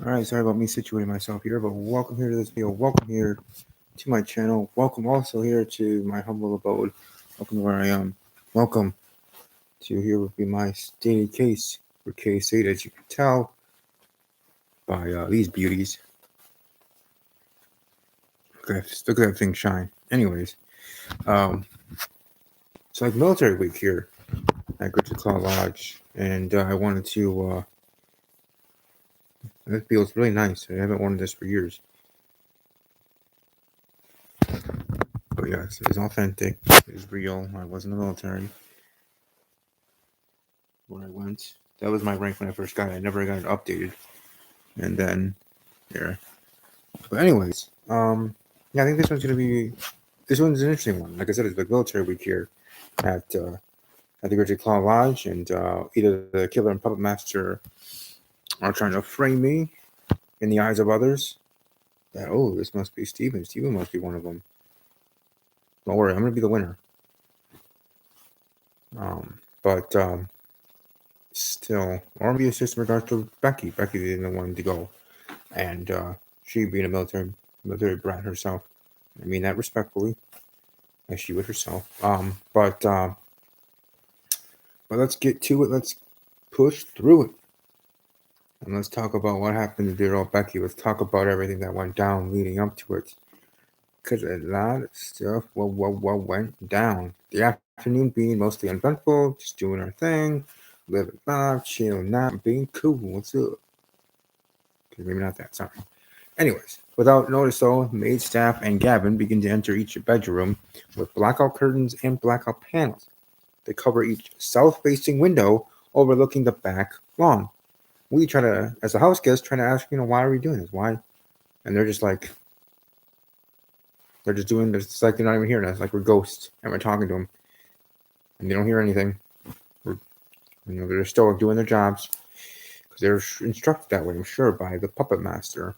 Alright, sorry about me situating myself here, but welcome here to this video. Welcome here to my channel. Welcome also here to my humble abode. Welcome to where I am. Welcome to here would be my daily case for KC, as you can tell by these beauties. Look at that thing shine. Anyways, it's like military week here at Grizzly Claw Lodge, and I wanted to. This feels really nice. I haven't worn this for years. But yeah, it's authentic. It's real. I was in the military when I went. That was my rank when I first got it. I never got it updated. And then there. But anyways, yeah, I think this one's an interesting one. Like I said, it's like military week here at the Grizzly Claw Lodge, and either the killer and puppet master are trying to frame me in the eyes of others. That this must be Steven. Steven must be one of them. Don't worry, I'm gonna be the winner. But still, or maybe it's just in regards to Becky. Becky didn't want to go, and she being a military brat herself. I mean that respectfully, as she would herself. But let's get to it. Let's push through it, and let's talk about what happened to dear old Becky. Let's talk about everything that went down leading up to it, because a lot of stuff went down. The afternoon being mostly uneventful, just doing our thing, living life, chilling out, being cool. What's up? Maybe not that. Sorry. Anyways, without notice though, maid staff and Gavin begin to enter each bedroom with blackout curtains and blackout panels. They cover each south-facing window overlooking the back lawn. We try to, as a house guest, try to ask, why are we doing this? Why? And they're just like, they're just doing this. It's like they're not even hearing us. Like we're ghosts and we're talking to them, and they don't hear anything. They're still doing their jobs because they're instructed that way, I'm sure, by the puppet master.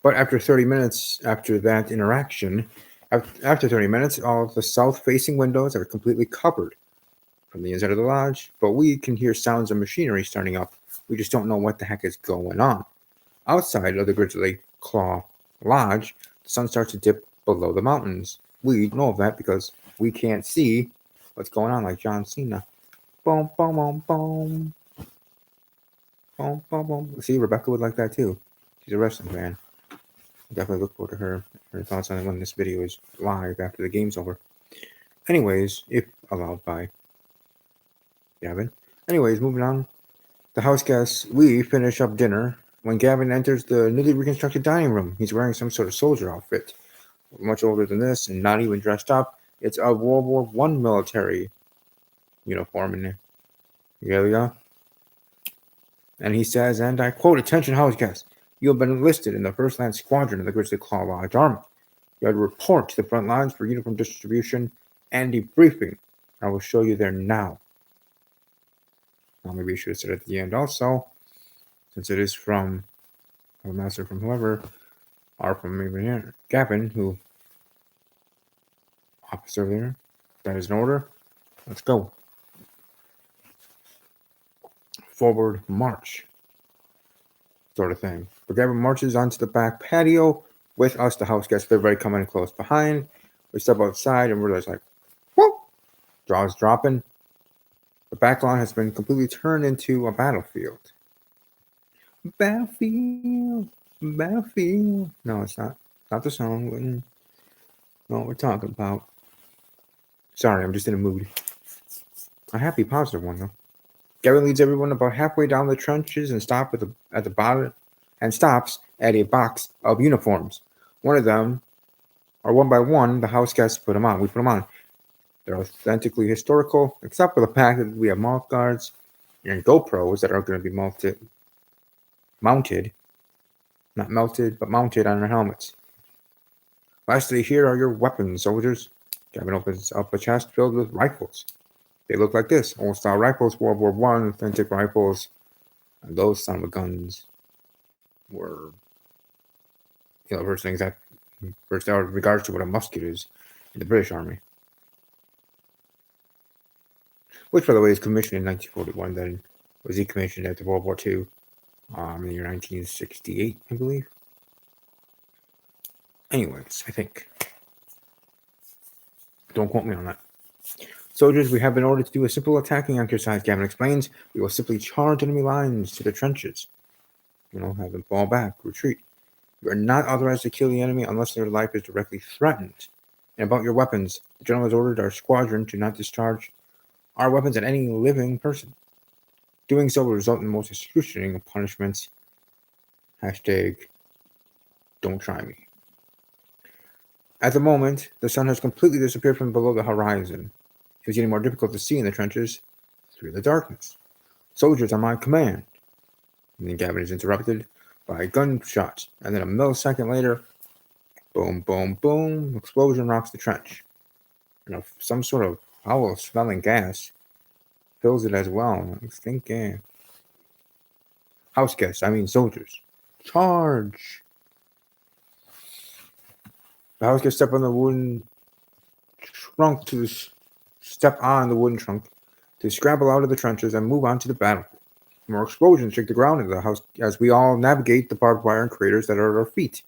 But after 30 minutes after that interaction, after 30 minutes, all the south-facing windows are completely covered from the inside of the lodge, but we can hear sounds of machinery starting up. We just don't know what the heck is going on. Outside of the Grizzly Claw Lodge, the sun starts to dip below the mountains. We know of that because we can't see what's going on like John Cena. Boom, boom, boom, boom. Boom, boom, boom. See, Rebecca would like that too. She's a wrestling fan. Definitely look forward to her thoughts on it when this video is live after the game's over. Anyways, if allowed by Gavin. Anyways, moving on. The house guests, we finish up dinner when Gavin enters the newly reconstructed dining room. He's wearing some sort of soldier outfit, much older than this and not even dressed up. It's a World War I military uniform in regalia. And he says, and I quote, "Attention house guests, you have been enlisted in the 1st Land Squadron of the Grizzly Claw Lodge Army. You have to report to the front lines for uniform distribution and debriefing. I will show you there now." Well, maybe I should have said at the end also, since it is from a master from whoever, or from maybe here, Gavin, who officer there. That is an order. Let's go. Forward march. Sort of thing. But Gavin marches onto the back patio with us, the house guests, everybody coming close behind. We step outside and we're just like, whoop! Jaws dropping. The back lawn has been completely turned into a battlefield. Battlefield, battlefield. No, it's not. Not the song. Not what we're talking about. Sorry, I'm just in a mood. A happy, positive one though. Gavin leads everyone about halfway down the trenches and stops at the bottom, and stops at a box of uniforms. One of them, or one by one, the house guests put them on. We put them on. They're authentically historical, except for the fact that we have mouth guards and GoPros that are going to be mounted, not melted, but mounted on our helmets. Lastly, here are your weapons, soldiers. Gavin opens up a chest filled with rifles. They look like this: old-style rifles, World War I, authentic rifles. And those son of guns were, first things that first out in regards to what a musket is in the British Army. Which, by the way, is commissioned in 1941, then was decommissioned after World War II. in the year 1968, I believe. Anyways, I think. Don't quote me on that. Soldiers, we have been ordered to do a simple attacking exercise, Gavin explains. We will simply charge enemy lines to the trenches. Have them fall back, retreat. You are not authorized to kill the enemy unless their life is directly threatened. And about your weapons, the general has ordered our squadron to not discharge our weapons at any living person. Doing so will result in the most excruciating punishments. Hashtag don't try me. At the moment, the sun has completely disappeared from below the horizon. It was getting more difficult to see in the trenches through the darkness. Soldiers are my command. And then Gavin is interrupted by a gunshot, and then a millisecond later, boom, boom, boom, explosion rocks the trench. And some sort of foul-smelling gas fills it as well. I think, house guests, soldiers. Charge! The house guests step on the wooden trunk step on the wooden trunk to scramble out of the trenches and move on to the battlefield. More explosions shake the ground into the house as we all navigate the barbed wire and craters that are at our feet.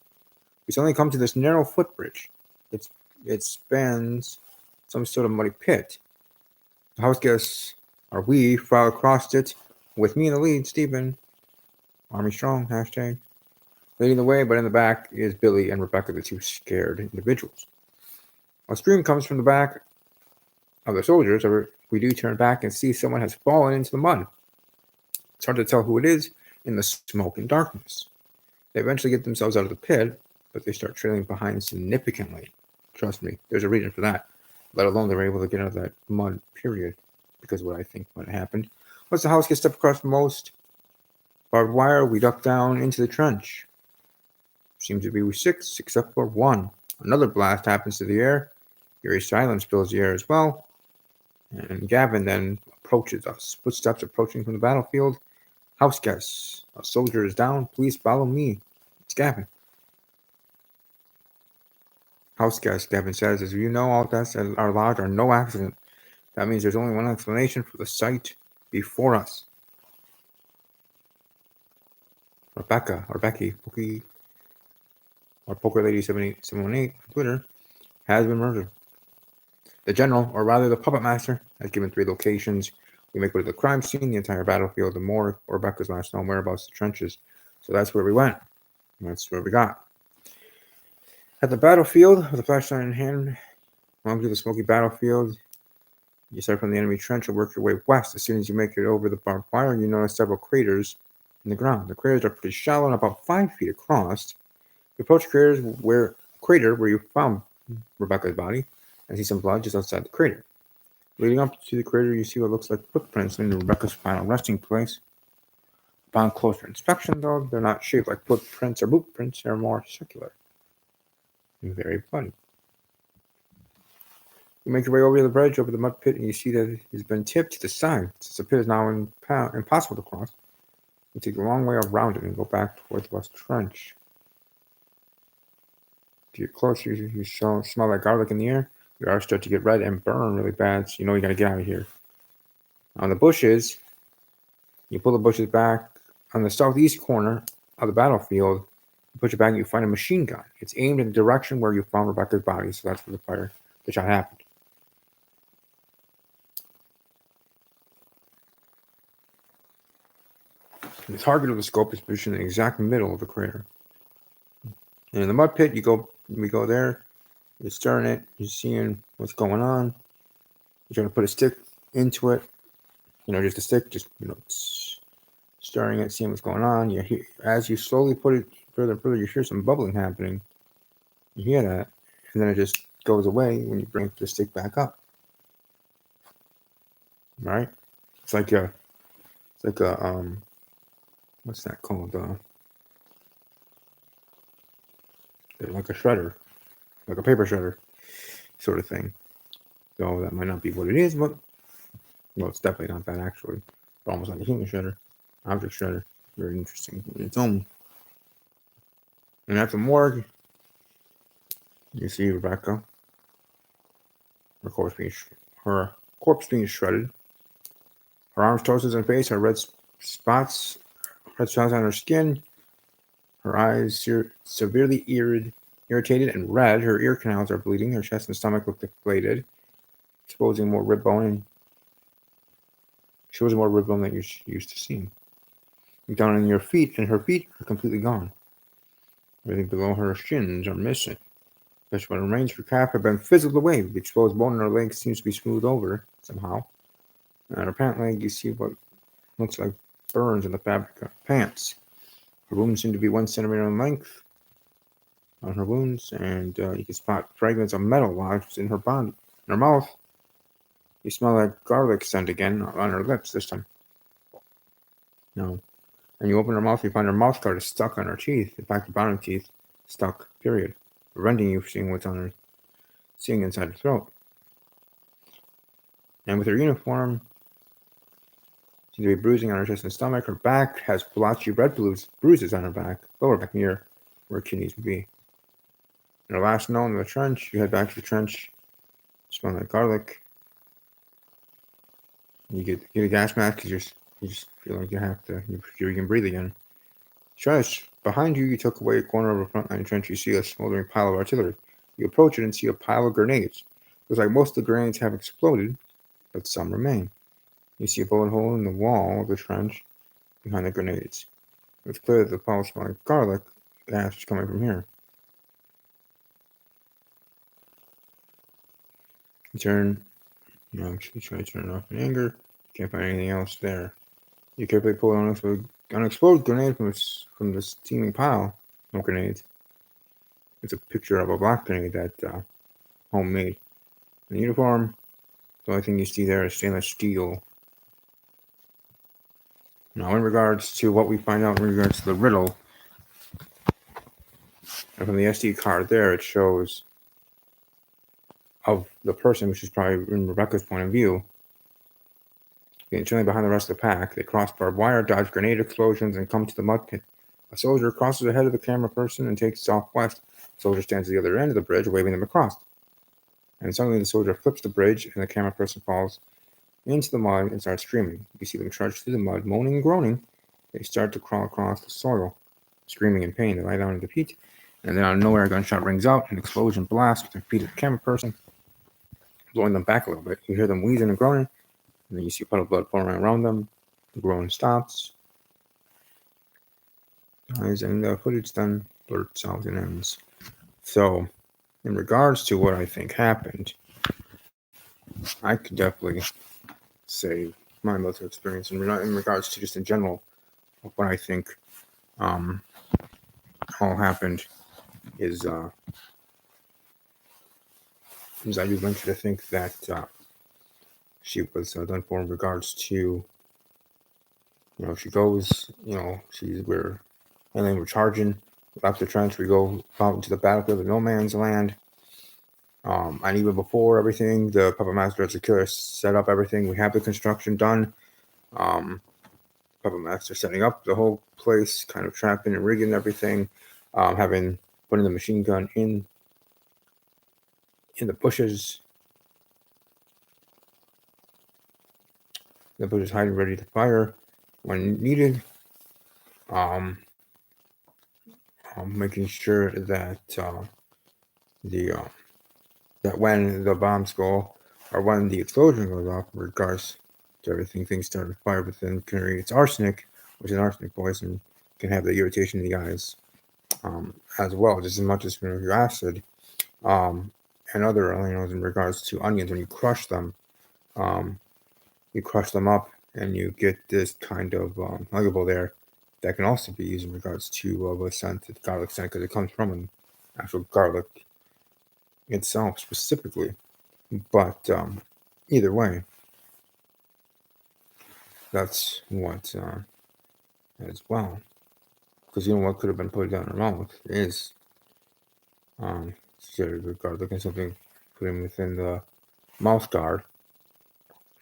We suddenly come to this narrow footbridge. It spans some sort of muddy pit. The house guests are we file across it with me in the lead, Stephen. Army strong, hashtag. Leading the way, but in the back is Billy and Rebecca, the two scared individuals. A scream comes from the back of the soldiers. We do turn back and see someone has fallen into the mud. It's hard to tell who it is in the smoke and darkness. They eventually get themselves out of the pit, but they start trailing behind significantly. Trust me, there's a reason for that. Let alone they were able to get out of that mud, period, because of what I think might have happened. Once the house gets stepped across most barbed wire, we duck down into the trench. Seems to be 6, except for 1. Another blast happens to the air. Eerie silence fills the air as well. And Gavin then approaches us. Footsteps approaching from the battlefield. House guests. A soldier is down. Please follow me. It's Gavin. House guests, Gavin says, as you know, all deaths at our lodge are no accident. That means there's only one explanation for the sight before us. Rebecca, or Becky, Pookie, or Poker Lady 718 on Twitter, has been murdered. The general, or rather the puppet master, has given 3 locations. We make way to the crime scene, the entire battlefield, the morgue, or Rebecca's last known whereabouts, the trenches. So that's where we went. That's where we got. At the battlefield, with a flashlight in hand, along to the smoky battlefield, you start from the enemy trench and work your way west. As soon as you make it over the barbed wire, you notice several craters in the ground. The craters are pretty shallow and about 5 feet across. You approach crater where you found Rebecca's body and see some blood just outside the crater. Leading up to the crater, you see what looks like footprints in Rebecca's final resting place. Upon closer inspection, though, they're not shaped like footprints or boot prints. They're more circular and very bloody. You make your way over the bridge, over the mud pit, and you see that it has been tipped to the side. Since the pit is now impossible to cross, you take a long way around it and go back towards the west trench. If you get close, you smell that garlic in the air. Your eyes start to get red and burn really bad, so you know you gotta get out of here. On the bushes, you pull the bushes back on the southeast corner of the battlefield. You push it back and you find a machine gun. It's aimed in the direction where you found Rebecca's body, so that's where the shot happened. The target of the scope is positioned in the exact middle of the crater. And in the mud pit, we go there, you're stirring it, you're seeing what's going on. You're trying to put a stick into it, just a stick, stirring it, seeing what's going on. As you slowly put it further and further, you hear some bubbling happening. You hear that, and then it just goes away when you bring the stick back up. Right? It's like a what's that called? Like a shredder, like a paper shredder sort of thing. So that might not be what it is, but it's definitely not that actually. It's almost like a human shredder, object shredder. Very interesting in its own. And at the morgue, you see Rebecca, her corpse being shredded. Her arms, torsos, and face are red spots. red spots on her skin, her eyes severely irritated and red. Her ear canals are bleeding. Her chest and stomach look deflated, exposing more rib bone, and shows more rib bone than you're used to seeing. Down on your feet, and her feet are completely gone. Everything below her shins are missing. Especially when remains her calf have been fizzled away. The exposed bone in her leg seems to be smoothed over somehow. On her pant leg, you see what looks like burns in the fabric of her pants. Her wounds seem to be 1 centimeter in length on her wounds, and you can spot fragments of metal lodged in her body. In her mouth, you smell that garlic scent again on her lips this time. No. And you open her mouth, you find her mouth guard is stuck on her teeth. In fact, the bottom teeth stuck, period. Preventing you from seeing what's on her, seeing inside her throat. And with her uniform, seems to be bruising on her chest and stomach. Her back has blotchy red bruises on her back, lower back near where kidneys would be. In her last known in the trench, you head back to the trench, smell like garlic. You get a gas mask because you just feel like you have to, you can breathe again. Shush! Behind you, you took away a corner of a frontline trench. You see a smoldering pile of artillery. You approach it and see a pile of grenades. Looks like most of the grenades have exploded, but some remain. You see a bullet hole in the wall of the trench behind the grenades. It's clear that the pile smells like garlic gas is coming from here. You try to turn it off in anger. Can't find anything else there. You carefully pull an unexploded grenade from the steaming pile of grenades. It's a picture of a black grenade that homemade. In the uniform, the only thing you see there is stainless steel. Now, in regards to what we find out in regards to the riddle, and from the SD card there, it shows of the person, which is probably in Rebecca's point of view, being chilling behind the rest of the pack. They cross barbed wire, dodge grenade explosions, and come to the mud pit. A soldier crosses ahead of the camera person and takes southwest. The soldier stands at the other end of the bridge, waving them across. And suddenly the soldier flips the bridge, and the camera person falls into the mud and starts screaming. You see them trudge through the mud, moaning and groaning. They start to crawl across the soil, screaming in pain. They lie down in defeat, and then out of nowhere, a gunshot rings out, an explosion blasts with the feet of the camera person, blowing them back a little bit. You hear them wheezing and groaning, and then you see a puddle of blood pouring around them. The groaning stops, and the footage then blurts out and ends. So, in regards to what I think happened, I could definitely say my military experience in regards to just in general of what I think all happened is I do venture to think that she was done for in regards to, she goes, and then we're charging, left the trench, we go out into the battlefield of no man's land. And even before everything, the puppet master as the killer set up everything. We have the construction done. Puppet master setting up the whole place, kind of trapping and rigging everything, putting the machine gun in the bushes. The bushes hiding ready to fire when needed. Making sure that that when the bombs go or when the explosion goes off, in regards to everything, things start to fire, but then creates arsenic, which is arsenic poison, can have the irritation in the eyes as well, just as much as your acid and other in regards to onions. When you crush them up and you get this kind of malleable there that can also be used in regards to a scent, the garlic scent, because it comes from an actual garlic itself specifically. But either way, that's what as well. Because what could have been put down her mouth is the garlic and something put in within the mouth guard.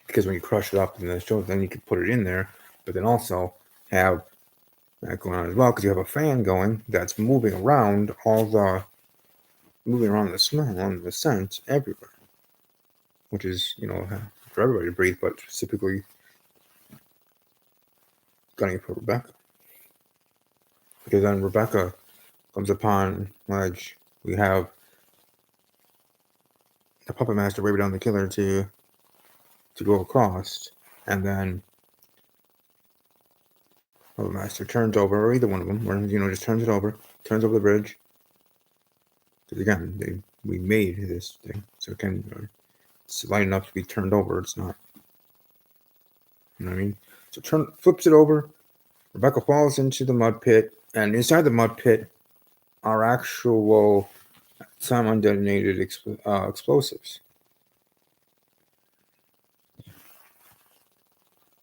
Because when you crush it up and then show, then you can put it in there, but then also have that going on as well, because you have a fan going that's moving around the smell and the scent everywhere, which is for everybody to breathe, but specifically gunning for Rebecca. because then Rebecca comes upon Ledge. We have the puppet master waving down the killer to go across, and then puppet master turns over, or either one of them, or just turns over the bridge. Because again, we made this thing, so it can it's light enough to be turned over. It's not, you know what I mean? So flips it over. Rebecca falls into the mud pit, and inside the mud pit are actual time undetonated explosives.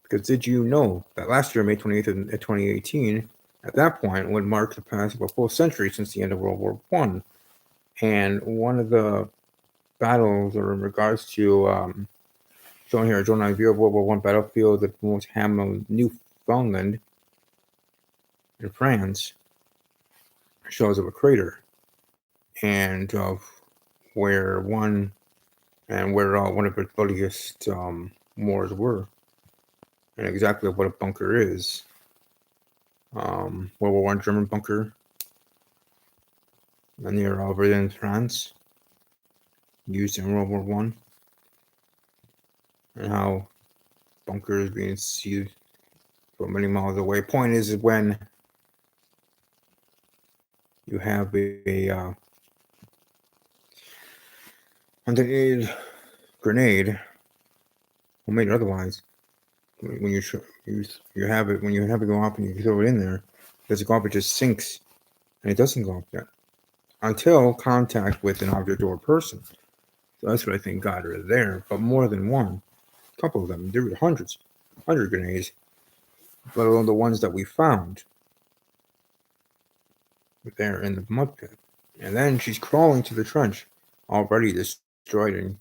Because did you know that last year, May 28th of 2018, at that point would mark the past of a full century since the end of World War I. And one of the battles, or in regards to shown here, a drone view of World War I battlefield at Hamel, Newfoundland, in France, shows of a crater, and of where one of the bloodiest wars were, and exactly what a bunker is. World War I German bunker near Verdun, France, used in World War I, and how bunkers being seized from many miles away. Point is when you have a undetonated grenade, homemade or otherwise, when you have it go off and you throw it in there, does it go off? It just sinks, and it doesn't go off yet until contact with an object or a person. So that's what I think got her there. But more than one, a couple of them, there were hundred grenades, let alone the ones that we found there in the mud pit. And then she's crawling to the trench, already destroyed and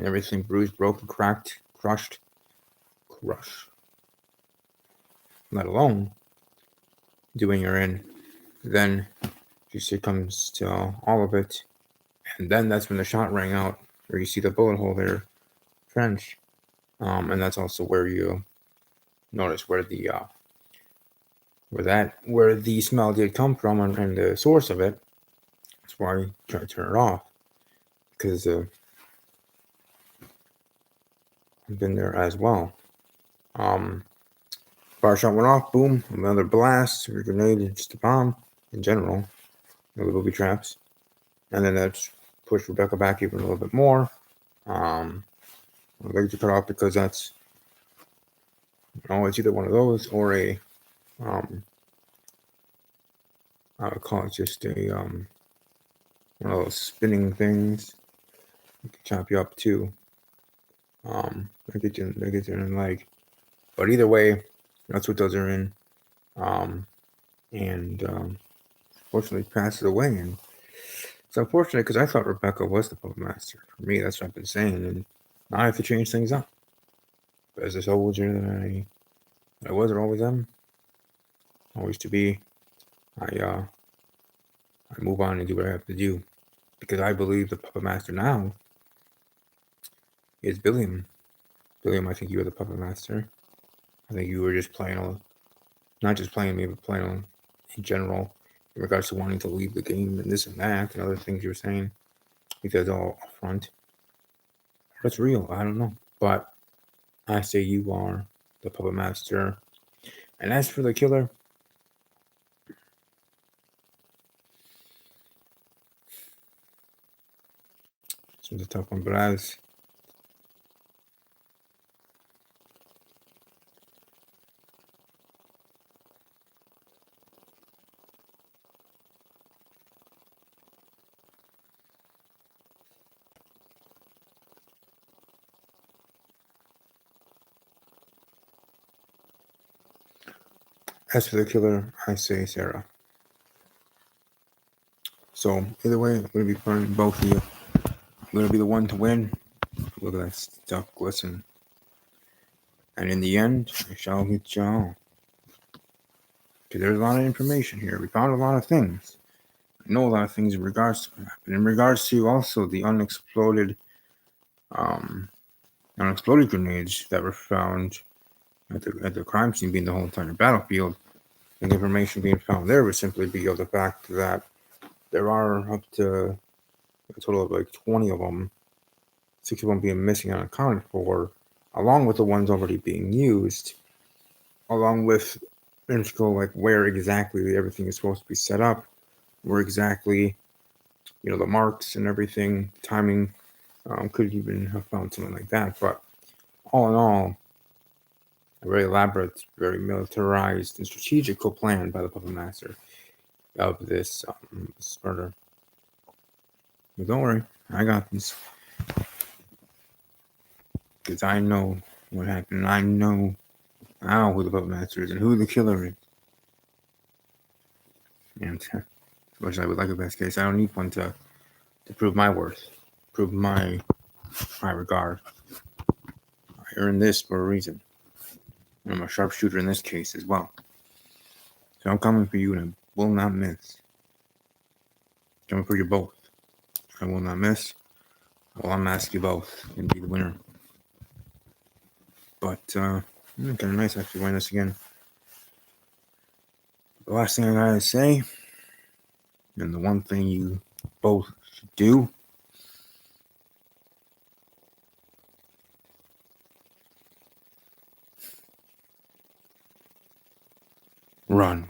everything bruised, broken, cracked, crushed. Let alone doing her in. Then she succumbs to all of it. And then that's when the shot rang out, where you see the bullet hole there, trench. And that's also where you notice where the smell did come from and the source of it. That's why I tried to turn it off, because I've been there as well. Fire shot went off, boom, another blast, or grenade, just a bomb in general, the booby traps, and then that's pushed Rebecca back even a little bit more. Legs are cut off because that's it's either one of those or a I would call it just a one of those spinning things. You can chop you up too. They get you in the leg. But either way, that's what those are in. Fortunately passes away, and it's unfortunate because I thought Rebecca was the puppet master. For me, that's what I've been saying, and now I have to change things up. But as a soldier that I was or always am, always to be, I move on and do what I have to do, because I believe the puppet master now is Billiam. Billiam, I think you were the puppet master. I think you were just playing not just playing me, but playing in general, in regards to wanting to leave the game and this and that and other things you were saying. I think that's all up front. That's real. I don't know. But I say you are the puppet master. And as for the killer, this was a tough one, but as for the killer, I say Sarah. So either way, I'm gonna be putting both of you. I'm gonna be the one to win. Look at that stuff glisten. And in the end, I shall get y'all. Because there's a lot of information here. We found a lot of things. I know a lot of things in regards to that. But in regards to also the unexploded grenades that were found at the crime scene, being the whole entire battlefield, And the information being found there would simply be of the fact that there are up to a total of like 20 of them, 6 of them being missing and unaccounted for, along with the ones already being used, along with info like where exactly everything is supposed to be set up, where exactly, the marks and everything, timing. Could even have found something like that. But all in all, a very elaborate, very militarized and strategical plan by the puppet master of this murder. But don't worry, I got this. Because I know what happened. I know who the puppet master is and who the killer is. And as much as I would like a best case, I don't need one to prove my worth, prove my regard. I earned this for a reason. And I'm a sharpshooter in this case as well. So I'm coming for you and I will not miss. Coming for you both. I will not miss. Well, I'm ask you both and be the winner. But kind of nice actually winning this again. The last thing I gotta say, and the one thing you both should do, run.